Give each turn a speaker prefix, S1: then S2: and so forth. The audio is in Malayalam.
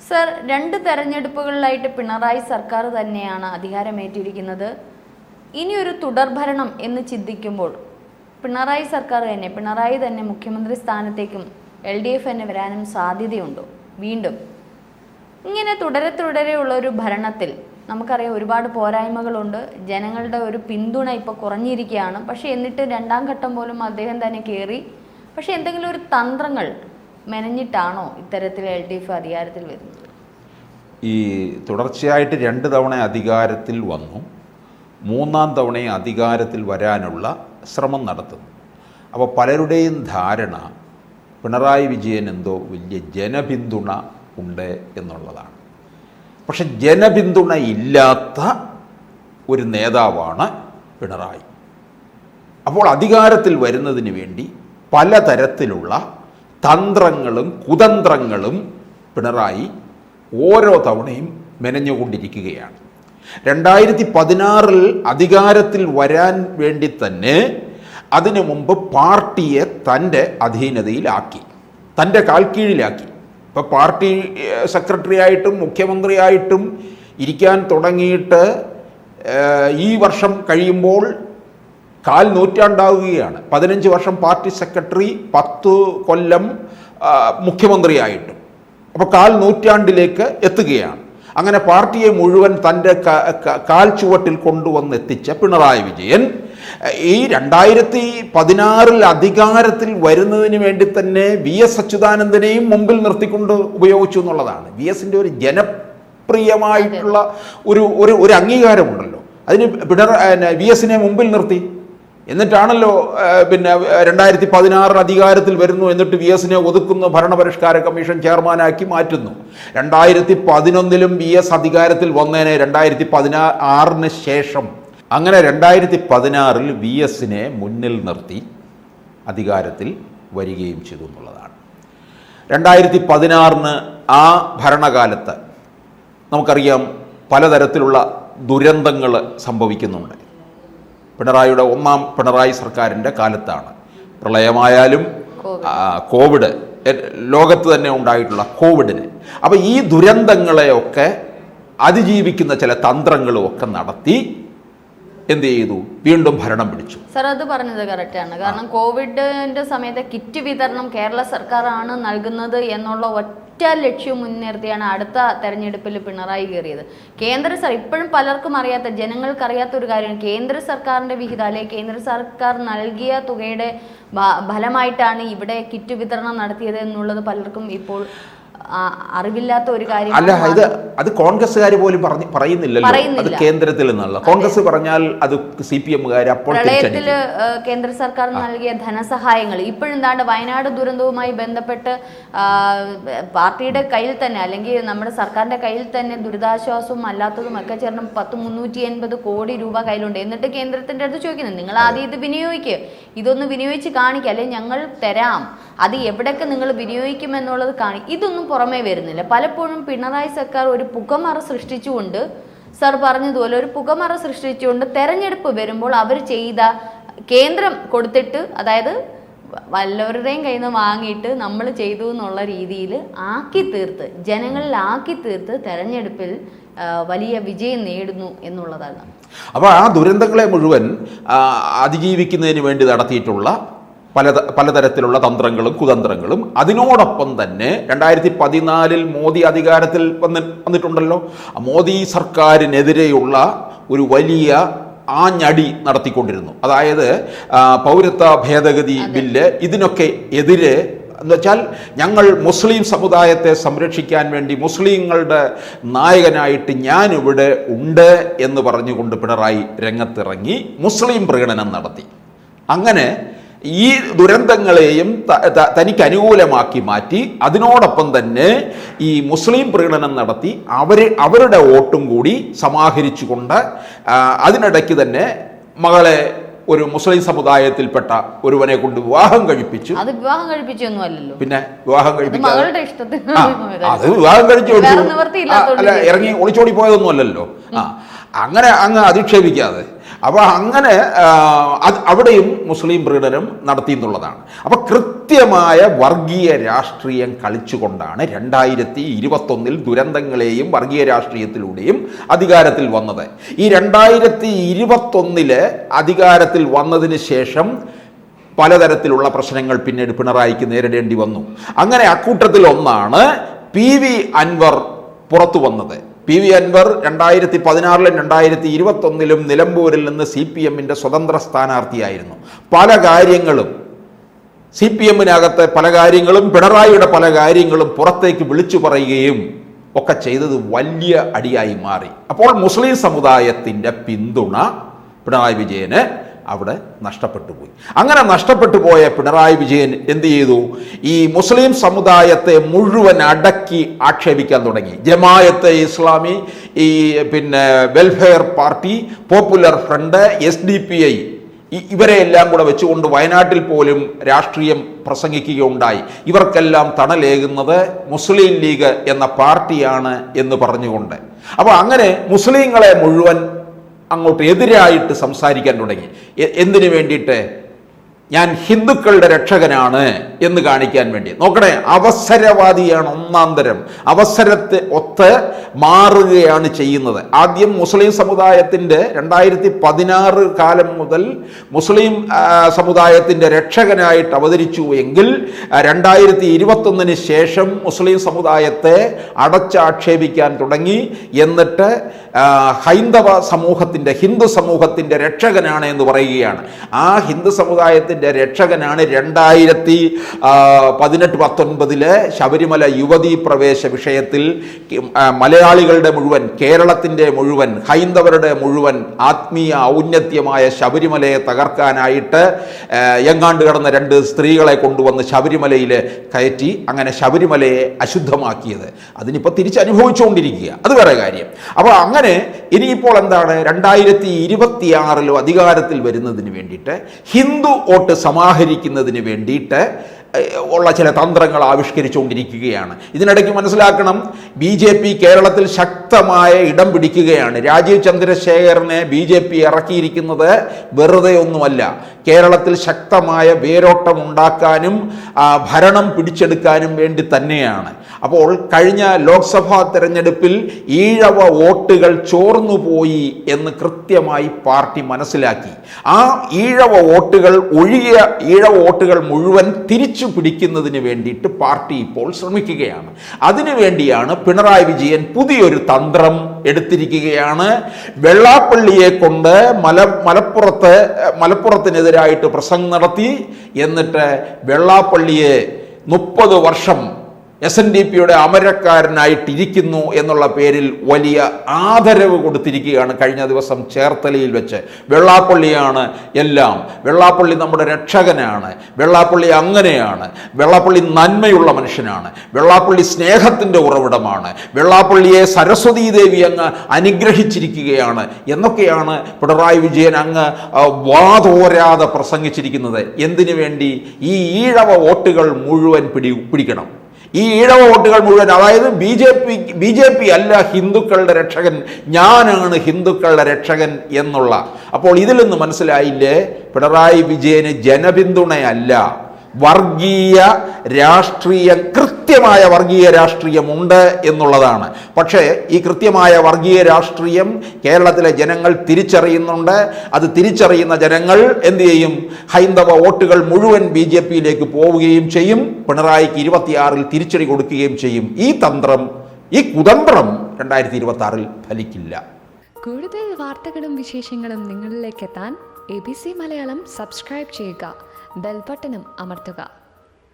S1: സർ, 2 തെരഞ്ഞെടുപ്പുകളിലായിട്ട് പിണറായി സർക്കാർ തന്നെയാണ് അധികാരമേറ്റിരിക്കുന്നത്. ഇനിയൊരു തുടർഭരണം എന്ന് ചിന്തിക്കുമ്പോൾ പിണറായി തന്നെ മുഖ്യമന്ത്രി സ്ഥാനത്തേക്കും LDF തന്നെ വരാനും സാധ്യതയുണ്ടോ? വീണ്ടും ഇങ്ങനെ തുടരെയുള്ള ഒരു ഭരണത്തിൽ നമുക്കറിയാം ഒരുപാട് പോരായ്മകളുണ്ട്. ജനങ്ങളുടെ ഒരു പിന്തുണ ഇപ്പോൾ കുറഞ്ഞിരിക്കുകയാണ്. പക്ഷേ എന്നിട്ട് 2ാം ഘട്ടം പോലും അദ്ദേഹം തന്നെ കയറി. പക്ഷേ എന്തെങ്കിലും ഒരു തന്ത്രങ്ങൾ മെനഞ്ഞിട്ടാണോ ഇത്തരത്തിൽ LDF അധികാരത്തിൽ വരുന്നത്?
S2: ഈ തുടർച്ചയായിട്ട് 2 തവണ അധികാരത്തിൽ വന്നു, 3ാം തവണയും അധികാരത്തിൽ വരാനുള്ള ശ്രമം നടത്തുന്നു. അപ്പോൾ പലരുടെയും ധാരണ പിണറായി വിജയൻ എന്തോ വലിയ ജനപിന്തുണ ഉണ്ട് എന്നുള്ളതാണ്. പക്ഷെ ജനപിന്തുണ ഇല്ലാത്ത ഒരു നേതാവാണ് പിണറായി. അപ്പോൾ അധികാരത്തിൽ വരുന്നതിന് വേണ്ടി പലതരത്തിലുള്ള തന്ത്രങ്ങളും കുതന്ത്രങ്ങളും പിണറായി ഓരോ തവണയും മെനഞ്ഞുകൊണ്ടിരിക്കുകയാണ്. 2016 അധികാരത്തിൽ വരാൻ വേണ്ടി തന്നെ അതിനു മുമ്പ് പാർട്ടിയെ തൻ്റെ അധീനതയിലാക്കി, തൻ്റെ കാൽക്കീഴിലാക്കി. ഇപ്പോൾ പാർട്ടി സെക്രട്ടറി ആയിട്ടും മുഖ്യമന്ത്രിയായിട്ടും ഇരിക്കാൻ തുടങ്ങിയിട്ട് ഈ വർഷം കഴിയുമ്പോൾ 1/4 നൂറ്റാണ്ടാവുകയാണ്. 15 വർഷം പാർട്ടി സെക്രട്ടറി, 10 കൊല്ലം മുഖ്യമന്ത്രിയായിട്ടും. അപ്പോൾ 1/4 നൂറ്റാണ്ടിലേക്ക് എത്തുകയാണ്. അങ്ങനെ പാർട്ടിയെ മുഴുവൻ തൻ്റെ കാൽ ചുവട്ടിൽ കൊണ്ടുവന്നെത്തിച്ച പിണറായി വിജയൻ ഈ 2016 അധികാരത്തിൽ വരുന്നതിന് വേണ്ടി തന്നെ VS അച്യുതാനന്ദനെയും മുമ്പിൽ നിർത്തിക്കൊണ്ട് ഉപയോഗിച്ചു എന്നുള്ളതാണ്. VSന്റെ ഒരു ജനപ്രിയമായിട്ടുള്ള ഒരു അംഗീകാരമുണ്ടല്ലോ. അതിന് VSനെ മുമ്പിൽ നിർത്തി. എന്നിട്ടാണല്ലോ 2016 അധികാരത്തിൽ വരുന്നു, എന്നിട്ട് VSനെ ഒതുക്കുന്ന ഭരണപരിഷ്കാര കമ്മീഷൻ ചെയർമാനാക്കി മാറ്റുന്നു. 2011 VS അധികാരത്തിൽ വന്നതിനെ 2016 ശേഷം. അങ്ങനെ 2016 VSനെ മുന്നിൽ നിർത്തി അധികാരത്തിൽ വരികയും ചെയ്തു എന്നുള്ളതാണ്. 2016 ആ ഭരണകാലത്ത് നമുക്കറിയാം പലതരത്തിലുള്ള ദുരന്തങ്ങൾ സംഭവിക്കുന്നുണ്ട്. പിണറായിയുടെ 1ാം പിണറായി സർക്കാരിൻ്റെ കാലത്താണ് പ്രളയമായാലും കോവിഡ്, ലോകത്ത് തന്നെ ഉണ്ടായിട്ടുള്ള കോവിഡിന്. അപ്പോൾ ഈ ദുരന്തങ്ങളെയൊക്കെ അതിജീവിക്കുന്ന ചില തന്ത്രങ്ങളും ഒക്കെ നടത്തി എന്ത് ചെയ്തു? വീണ്ടും ഭരണം പിടിച്ചു.
S1: സർ, അത് പറഞ്ഞത് കറക്റ്റാണ്. കാരണം കോവിഡിന്റെ സമയത്ത് കിറ്റ് വിതരണം കേരള സർക്കാരാണ് നൽകുന്നത് എന്നുള്ള ഒറ്റ ലക്ഷ്യം മുൻനിർത്തിയാണ് അടുത്ത തെരഞ്ഞെടുപ്പിൽ പിണറായി കയറിയത്. ഇപ്പോഴും പലർക്കും അറിയാത്ത, ജനങ്ങൾക്ക് അറിയാത്ത ഒരു കാര്യമാണ് കേന്ദ്ര സർക്കാരിന്റെ വിഹിതം അല്ലെങ്കിൽ കേന്ദ്ര സർക്കാർ നൽകിയ തുകയുടെ ഫലമായിട്ടാണ് ഇവിടെ കിറ്റ് വിതരണം നടത്തിയത് എന്നുള്ളത് പലർക്കും ഇപ്പോൾ അറിവില്ലാത്ത ഒരു കാര്യം.
S2: അല്ല, അത് കോൺഗ്രസ്സുകാർ പോലും പറയുന്നില്ലല്ലോ. അത് കേന്ദ്രത്തിൽ നിന്നുള്ള കോൺഗ്രസ് പറഞ്ഞാൽ അത് CPM-കാർ അപ്പോൾ
S1: പ്രളയത്തിൽ കേന്ദ്ര സർക്കാർ നൽകിയ ധനസഹായങ്ങൾ ഇപ്പോഴും വയനാട് ദുരന്തവുമായി ബന്ധപ്പെട്ട് പാർട്ടിയുടെ കയ്യിൽ തന്നെ അല്ലെങ്കിൽ നമ്മുടെ സർക്കാരിന്റെ കയ്യിൽ തന്നെ ദുരിതാശ്വാസവും അല്ലാത്തതും ഒക്കെ ചേർന്ന് 380 കോടി രൂപ കയ്യിലുണ്ട്. എന്നിട്ട് കേന്ദ്രത്തിന്റെ അടുത്ത് ചോദിക്കുന്നത് നിങ്ങൾ ആദ്യം ഇത് വിനിയോഗിക്കുക, ഇതൊന്ന് വിനിയോഗിച്ച് കാണിക്കുക, അല്ലെങ്കിൽ ഞങ്ങൾ തരാം, അത് എവിടെയൊക്കെ നിങ്ങൾ വിനിയോഗിക്കുമെന്നുള്ളത് ഇതൊന്നും പുറമേ വരുന്നില്ല. പലപ്പോഴും പിണറായി സർക്കാർ ഒരു പുകമറ സൃഷ്ടിച്ചുകൊണ്ട്, സർ പറഞ്ഞതുപോലെ ഒരു പുകമറ സൃഷ്ടിച്ചുകൊണ്ട് തെരഞ്ഞെടുപ്പ് വരുമ്പോൾ അവർ ചെയ്ത കേന്ദ്രം കൊടുത്തിട്ട്, അതായത് വല്ലവരുടെയും കയ്യിൽ നിന്ന് വാങ്ങിയിട്ട് നമ്മൾ ചെയ്തു എന്നുള്ള രീതിയിൽ ജനങ്ങളിൽ ആക്കി തീർത്ത് തെരഞ്ഞെടുപ്പിൽ വലിയ വിജയം നേടുന്നു എന്നുള്ളതാണ്.
S2: അപ്പോൾ ആ ദുരന്തങ്ങളെ മുഴുവൻ അതിജീവിക്കുന്നതിന് വേണ്ടി നടത്തിയിട്ടുള്ള പലതരത്തിലുള്ള തന്ത്രങ്ങളും കുതന്ത്രങ്ങളും. അതിനോടൊപ്പം തന്നെ 2014 മോദി അധികാരത്തിൽ വന്നിട്ടുണ്ടല്ലോ. മോദി സർക്കാരിനെതിരെയുള്ള ഒരു വലിയ ആഞ്ഞടി നടത്തിക്കൊണ്ടിരുന്നു. അതായത് പൗരത്വ ഭേദഗതി ബില്ല്, ഇതിനൊക്കെ എതിരെ എന്നുവെച്ചാൽ ഞങ്ങൾ മുസ്ലിം സമുദായത്തെ സംരക്ഷിക്കാൻ വേണ്ടി മുസ്ലിങ്ങളുടെ നായകനായിട്ട് ഞാനിവിടെ ഉണ്ട് എന്ന് പറഞ്ഞുകൊണ്ട് പിണറായി രംഗത്തിറങ്ങി മുസ്ലിം പ്രീണനം നടത്തി. അങ്ങനെ ഈ ദുരന്തങ്ങളെയും തനിക്ക് അനുകൂലമാക്കി മാറ്റി. അതിനോടൊപ്പം തന്നെ ഈ മുസ്ലിം പ്രീണനം നടത്തി അവരുടെ വോട്ടും കൂടി സമാഹരിച്ചുകൊണ്ട് അതിനിടയ്ക്ക് തന്നെ മകളെ ഒരു മുസ്ലിം സമുദായത്തിൽപ്പെട്ട ഒരുവനെ കൊണ്ട് വിവാഹം കഴിപ്പിച്ചു.
S1: അത് വിവാഹം കഴിപ്പിച്ചൊന്നുമല്ലല്ലോ, പിന്നെ
S2: വിവാഹം കഴിപ്പിച്ചു,
S1: അത്
S2: വിവാഹം കഴിച്ചു അല്ല, ഇറങ്ങി ഒളിച്ചോടി പോയതൊന്നും അല്ലല്ലോ. അങ്ങനെ അങ്ങ് അധിക്ഷേപിക്കാതെ അപ്പോൾ അങ്ങനെ അവിടെയും മുസ്ലിം പ്രീണനം നടത്തി എന്നുള്ളതാണ്. അപ്പോൾ കൃത്യമായ വർഗീയ രാഷ്ട്രീയം കളിച്ചുകൊണ്ടാണ് 2021 ദുരന്തങ്ങളെയും വർഗീയ രാഷ്ട്രീയത്തിലൂടെയും അധികാരത്തിൽ വന്നത്. ഈ 2021 അധികാരത്തിൽ വന്നതിന് ശേഷം പലതരത്തിലുള്ള പ്രശ്നങ്ങൾ പിന്നീട് പിണറായിക്ക് നേരിടേണ്ടി വന്നു. അങ്ങനെ അക്കൂട്ടത്തിൽ ഒന്നാണ് PV അൻവർ പുറത്തു വന്നത്. PV അൻവർ 2016 2021 നിലമ്പൂരിൽ നിന്ന് CPM-ന്റെ സ്വതന്ത്ര സ്ഥാനാർത്ഥിയായിരുന്നു. പല കാര്യങ്ങളും CPM-നകത്തെ പല കാര്യങ്ങളും പിണറായിയുടെ പല കാര്യങ്ങളും പുറത്തേക്ക് വിളിച്ചു പറയുകയും ഒക്കെ ചെയ്തത് വലിയ അടിയായി മാറി. അപ്പോൾ മുസ്ലിം സമുദായത്തിൻ്റെ പിന്തുണ പിണറായി വിജയന് അവിടെ നഷ്ടപ്പെട്ടു പോയി. അങ്ങനെ നഷ്ടപ്പെട്ടു പോയ പിണറായി വിജയൻ എന്ത് ചെയ്തു? ഈ മുസ്ലിം സമുദായത്തെ മുഴുവൻ അടക്കി ആക്ഷേപിക്കാൻ തുടങ്ങി. ജമായത്തെ ഇസ്ലാമി, ഈ welfare party, popular front, SDPI ഇവരെയെല്ലാം കൂടെ വെച്ചുകൊണ്ട് വയനാട്ടിൽ പോലും രാഷ്ട്രീയം പ്രസംഗിക്കുകയുണ്ടായി. ഇവർക്കെല്ലാം തണലേകുന്നത് മുസ്ലിം ലീഗ് എന്ന പാർട്ടിയാണ് എന്ന് പറഞ്ഞുകൊണ്ട്. അപ്പോൾ അങ്ങനെ മുസ്ലിങ്ങളെ മുഴുവൻ അങ്ങോട്ട് എതിരായിട്ട് സംസാരിക്കാൻ തുടങ്ങി. എന്തിനു വേണ്ടിയിട്ട്? ഞാൻ ഹിന്ദുക്കളുടെ രക്ഷകനാണ് എന്ന് കാണിക്കാൻ വേണ്ടി. നോക്കണേ, അവസരവാദിയാണ് ഒന്നാം തരം. അവസരത്തെ ഒത്ത് മാറുകയാണ് ചെയ്യുന്നത്. ആദ്യം മുസ്ലിം സമുദായത്തിൻ്റെ 2016 കാലം മുതൽ മുസ്ലിം സമുദായത്തിൻ്റെ രക്ഷകനായിട്ട് അവതരിച്ചു എങ്കിൽ 2021 ശേഷം മുസ്ലിം സമുദായത്തെ അടച്ചാക്ഷേപിക്കാൻ തുടങ്ങി. എന്നിട്ട് ഹൈന്ദവ സമൂഹത്തിൻ്റെ, ഹിന്ദു സമൂഹത്തിൻ്റെ രക്ഷകനാണ് എന്ന് പറയുകയാണ്. ആ ഹിന്ദു സമുദായത്തിൻ്റെ രക്ഷകനാണ് 2018-19 ശബരിമല യുവതീ പ്രവേശ വിഷയത്തിൽ മലയാളികളുടെ മുഴുവൻ, കേരളത്തിൻ്റെ മുഴുവൻ, ഹൈന്ദവരുടെ മുഴുവൻ ആത്മീയ ഔന്നത്യമായ ശബരിമലയെ തകർക്കാനായിട്ട് എങ്ങാണ്ട് കിടന്ന 2 സ്ത്രീകളെ കൊണ്ടുവന്ന് ശബരിമലയിൽ കയറ്റി അങ്ങനെ ശബരിമലയെ അശുദ്ധമാക്കിയത്. അതിനിപ്പോൾ തിരിച്ചനുഭവിച്ചുകൊണ്ടിരിക്കുക. അത് വേറെ കാര്യം. അപ്പോൾ അങ്ങനെ ഇനിയിപ്പോൾ എന്താണ്? 2026 അധികാരത്തിൽ വരുന്നതിന് വേണ്ടിയിട്ട്, ഹിന്ദു വോട്ട് സമാഹരിക്കുന്നതിന് വേണ്ടിയിട്ട് ഉള്ള ചില തന്ത്രങ്ങൾ ആവിഷ്കരിച്ചുകൊണ്ടിരിക്കുകയാണ്. ഇതിനിടയ്ക്ക് മനസ്സിലാക്കണം, BJP കേരളത്തിൽ ശക്തമായ ഇടം പിടിക്കുകയാണ്. രാജീവ് ചന്ദ്രശേഖരനെ BJP ഇറക്കിയിരിക്കുന്നത് വെറുതെ ഒന്നുമല്ല. കേരളത്തിൽ ശക്തമായ വേരോട്ടം ഉണ്ടാക്കാനും ഭരണം പിടിച്ചെടുക്കാനും വേണ്ടി തന്നെയാണ്. അപ്പോൾ കഴിഞ്ഞ ലോക്സഭാ തെരഞ്ഞെടുപ്പിൽ ഈഴവ വോട്ടുകൾ ചോർന്നുപോയി എന്ന് കൃത്യമായി പാർട്ടി മനസ്സിലാക്കി. ആ ഈഴവ വോട്ടുകൾ ഒഴിയ ഈഴവ വോട്ടുകൾ മുഴുവൻ തിരിച്ചു പിടിക്കുന്നതിന് വേണ്ടിയിട്ട് പാർട്ടി ഇപ്പോൾ ശ്രമിക്കുകയാണ്. അതിനുവേണ്ടിയാണ് പിണറായി വിജയൻ പുതിയൊരു എടുത്തിരിക്കുകയാണ്. വെള്ളാപ്പള്ളിയെ കൊണ്ട് മലപ്പുറത്തിനെതിരായിട്ട് പ്രസംഗം നടത്തി. എന്നിട്ട് വെള്ളാപ്പള്ളിയെ 30 വർഷം SNDP-യുടെ അമരക്കാരനായിട്ടിരിക്കുന്നു എന്നുള്ള പേരിൽ വലിയ ആദരവ് കൊടുത്തിരിക്കുകയാണ്. കഴിഞ്ഞ ദിവസം ചേർത്തലയിൽ വെച്ച് വെള്ളാപ്പള്ളിയാണ് എല്ലാം, വെള്ളാപ്പള്ളി നമ്മുടെ രക്ഷകനാണ്, വെള്ളാപ്പള്ളി അങ്ങനെയാണ്, വെള്ളാപ്പള്ളി നന്മയുള്ള മനുഷ്യനാണ്, വെള്ളാപ്പള്ളി സ്നേഹത്തിൻ്റെ ഉറവിടമാണ്, വെള്ളാപ്പള്ളിയെ സരസ്വതീ ദേവി അങ്ങ് അനുഗ്രഹിച്ചിരിക്കുകയാണ് എന്നൊക്കെയാണ് പിണറായി വിജയൻ അങ്ങ് വാതോരാതെ പ്രസംഗിച്ചിരിക്കുന്നത്. എന്തിനു വേണ്ടി? ഈ ഈഴവ വോട്ടുകൾ മുഴുവൻ പിടിക്കണം. ഈ ഈഴവ വോട്ടുകൾ മുഴുവൻ, അതായത് BJP അല്ല ഹിന്ദുക്കളുടെ രക്ഷകൻ, ഞാനാണ് ഹിന്ദുക്കളുടെ രക്ഷകൻ എന്നുള്ള. അപ്പോൾ ഇതിൽ നിന്ന് മനസ്സിലായില്ലേ, പിണറായി വിജയന് ജനപിന്തുണയല്ല, വർഗീയ രാഷ്ട്രീയം, കൃത്യമായ വർഗീയ രാഷ്ട്രീയമുണ്ട് എന്നുള്ളതാണ്. പക്ഷേ ഈ കൃത്യമായ വർഗീയ രാഷ്ട്രീയം കേരളത്തിലെ ജനങ്ങൾ തിരിച്ചറിയുന്നുണ്ട്. അത് തിരിച്ചറിയുന്ന ജനങ്ങൾ എന്ത് ചെയ്യും? ഹൈന്ദവ വോട്ടുകൾ മുഴുവൻ BJP-യിലേക്ക് പോവുകയും ചെയ്യും. പിണറായിക്ക് 26 തിരിച്ചടി കൊടുക്കുകയും ചെയ്യും. ഈ കുതന്ത്രം 2026 ഫലിക്കില്ല.
S3: കൂടുതൽ വാർത്തകളും വിശേഷങ്ങളും നിങ്ങളിലേക്ക് എത്താൻ ABC മലയാളം സബ്സ്ക്രൈബ് ചെയ്യുക, ബെൽ ബട്ടണും അമർത്തുക.